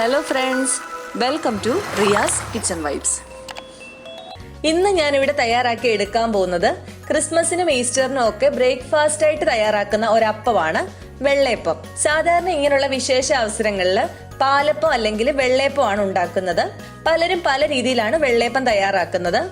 Hello friends, welcome to Riyas kitchen vibes. ഇന്ന് ഞാനിവിടെ തയ്യാറാക്കി എടുക്കാൻ പോകുന്നത് ക്രിസ്മസിനും ഈസ്റ്ററിനും ഒക്കെ ബ്രേക്ക്ഫാസ്റ്റ് ആയിട്ട് തയ്യാറാക്കുന്ന ഒരപ്പമാണ് വെള്ളയപ്പം. സാധാരണ ഇങ്ങനെയുള്ള വിശേഷ അവസരങ്ങളിൽ പാലപ്പം അല്ലെങ്കിൽ വെള്ളയപ്പമാണ് ഉണ്ടാക്കുന്നത്. പലരും പല രീതിയിലാണ് വെള്ളയപ്പം തയ്യാറാക്കുന്നത്.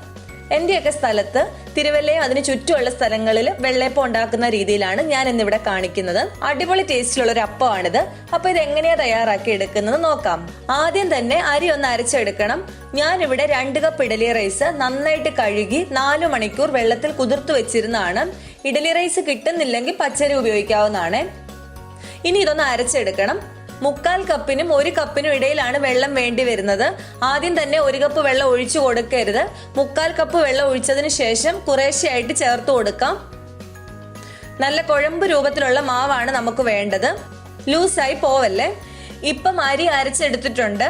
എന്റെയൊക്കെ സ്ഥലത്ത് തിരുവല്ലയും അതിന് ചുറ്റുമുള്ള സ്ഥലങ്ങളിൽ വെള്ളയപ്പം ഉണ്ടാക്കുന്ന രീതിയിലാണ് ഞാൻ ഇന്നിവിടെ കാണിക്കുന്നത്. അടിപൊളി ടേസ്റ്റിലുള്ള ഒരു അപ്പമാണിത്. അപ്പൊ ഇത് എങ്ങനെയാ തയ്യാറാക്കി എടുക്കുന്നത് നോക്കാം. ആദ്യം തന്നെ അരി ഒന്ന് അരച്ചെടുക്കണം. ഞാനിവിടെ 2 കപ്പ് ഇഡലി റൈസ് നന്നായിട്ട് കഴുകി 4 മണിക്കൂർ വെള്ളത്തിൽ കുതിർത്ത് വെച്ചിരുന്നതാണ്. ഇഡലി റൈസ് കിട്ടുന്നില്ലെങ്കിൽ പച്ചരി ഉപയോഗിക്കാവുന്നതാണ്. ഇനി ഇതൊന്ന് അരച്ചെടുക്കണം. 3/4 കപ്പിനും 1 കപ്പിനും ഇടയിലാണ് വെള്ളം വേണ്ടി വരുന്നത്. ആദ്യം തന്നെ 1 കപ്പ് വെള്ളം ഒഴിച്ചു കൊടുക്കരുത്. 3/4 കപ്പ് വെള്ളം ഒഴിച്ചതിന് ശേഷം കുറേശ്ശെയായിട്ട് ചേർത്ത് കൊടുക്കാം. നല്ല കുഴമ്പ് രൂപത്തിലുള്ള മാവാണ് നമുക്ക് വേണ്ടത്. ലൂസായി പോവല്ലേ. ഇപ്പം അരി അരച്ചെടുത്തിട്ടുണ്ട്.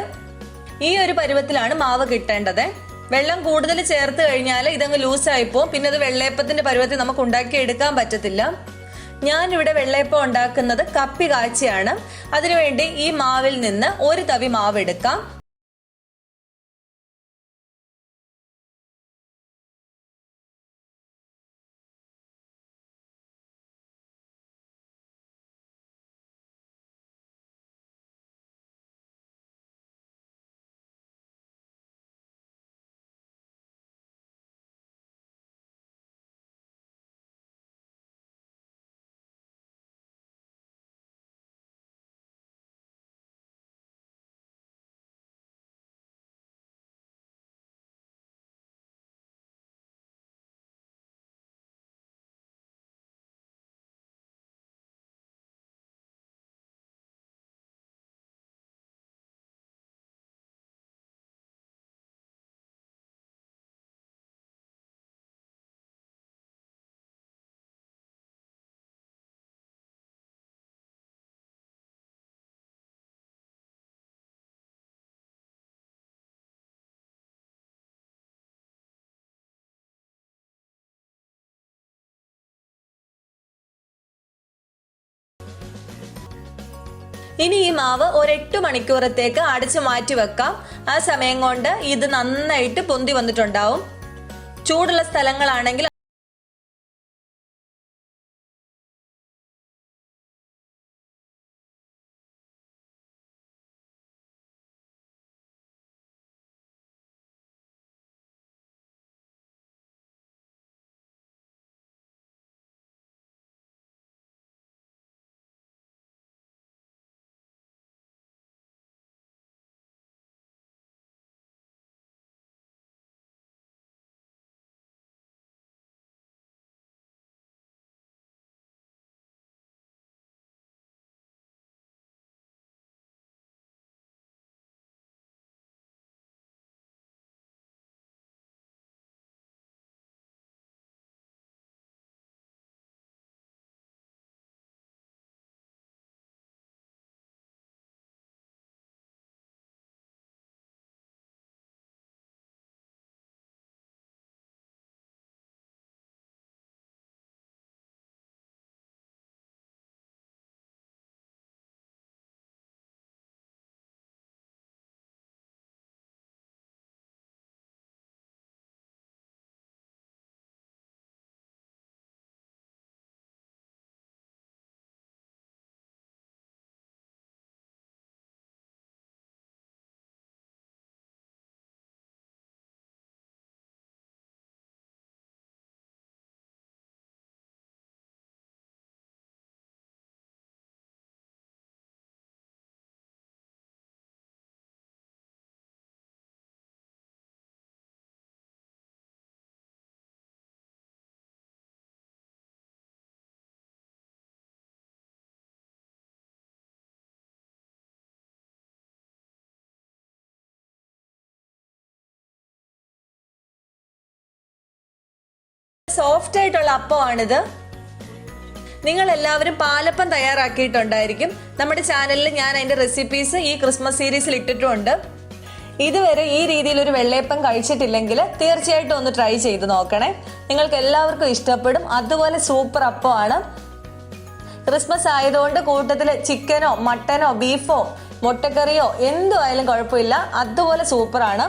ഈ ഒരു പരുവത്തിലാണ് മാവ് കിട്ടേണ്ടത്. വെള്ളം കൂടുതൽ ചേർത്ത് കഴിഞ്ഞാൽ ഇതങ്ങ് ലൂസായി പോവും. പിന്നെ അത് വെള്ളയപ്പത്തിന്റെ പരുവത്തിൽ നമുക്ക് ഉണ്ടാക്കി എടുക്കാൻ പറ്റത്തില്ല. ഞാനിവിടെ വെള്ളയപ്പം ഉണ്ടാക്കുന്നത് കപ്പി കാച്ചിയാണ്. അതിനുവേണ്ടി ഈ മാവിൽ നിന്ന് 1 തവി മാവ് എടുക്കാം. ഇനി ഈ മാവ് 8 മണിക്കൂറത്തേക്ക് അടച്ചു മാറ്റി വെക്കാം. ആ സമയം കൊണ്ട് ഇത് നന്നായിട്ട് പൊന്തി വന്നിട്ടുണ്ടാവും. ചൂടുള്ള സ്ഥലങ്ങളാണെങ്കിൽ സോഫ്റ്റ് ആയിട്ടുള്ള അപ്പമാണിത്. നിങ്ങൾ എല്ലാവരും പാലപ്പം തയ്യാറാക്കിയിട്ടുണ്ടായിരിക്കും. നമ്മുടെ ചാനലിൽ ഞാൻ അതിന്റെ റെസിപ്പീസ് ഈ ക്രിസ്മസ് സീരീസിൽ ഇട്ടിട്ടുണ്ട്. ഇതുവരെ ഈ രീതിയിൽ ഒരു വെള്ളയപ്പം കഴിച്ചിട്ടില്ലെങ്കിൽ തീർച്ചയായിട്ടും ഒന്ന് ട്രൈ ചെയ്ത് നോക്കണേ. നിങ്ങൾക്ക് എല്ലാവർക്കും ഇഷ്ടപ്പെടും. അതുപോലെ സൂപ്പർ അപ്പമാണ്. ക്രിസ്മസ് ആയതുകൊണ്ട് കൂട്ടത്തിൽ ചിക്കനോ മട്ടനോ ബീഫോ മുട്ടക്കറിയോ എന്തുമായാലും കുഴപ്പമില്ല, അതുപോലെ സൂപ്പറാണ്.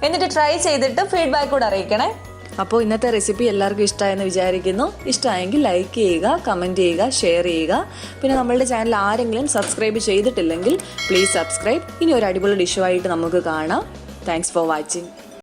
എന്നിട്ട് ട്രൈ ചെയ്തിട്ട് ഫീഡ്ബാക്ക് കൂടെ അറിയിക്കണേ. അപ്പോൾ ഇന്നത്തെ റെസിപ്പി എല്ലാവർക്കും ഇഷ്ടമായെന്ന് വിചാരിക്കുന്നു. ഇഷ്ടമായെങ്കിൽ ലൈക്ക് ചെയ്യുക, കമൻറ്റ് ചെയ്യുക, ഷെയർ ചെയ്യുക. പിന്നെ നമ്മളുടെ ചാനൽ ആരെങ്കിലും സബ്സ്ക്രൈബ് ചെയ്തിട്ടില്ലെങ്കിൽ പ്ലീസ് സബ്സ്ക്രൈബ്. ഇനി ഒരു അടിപൊളി ഡിഷുമായിട്ട് നമുക്ക് കാണാം. Thanks for watching.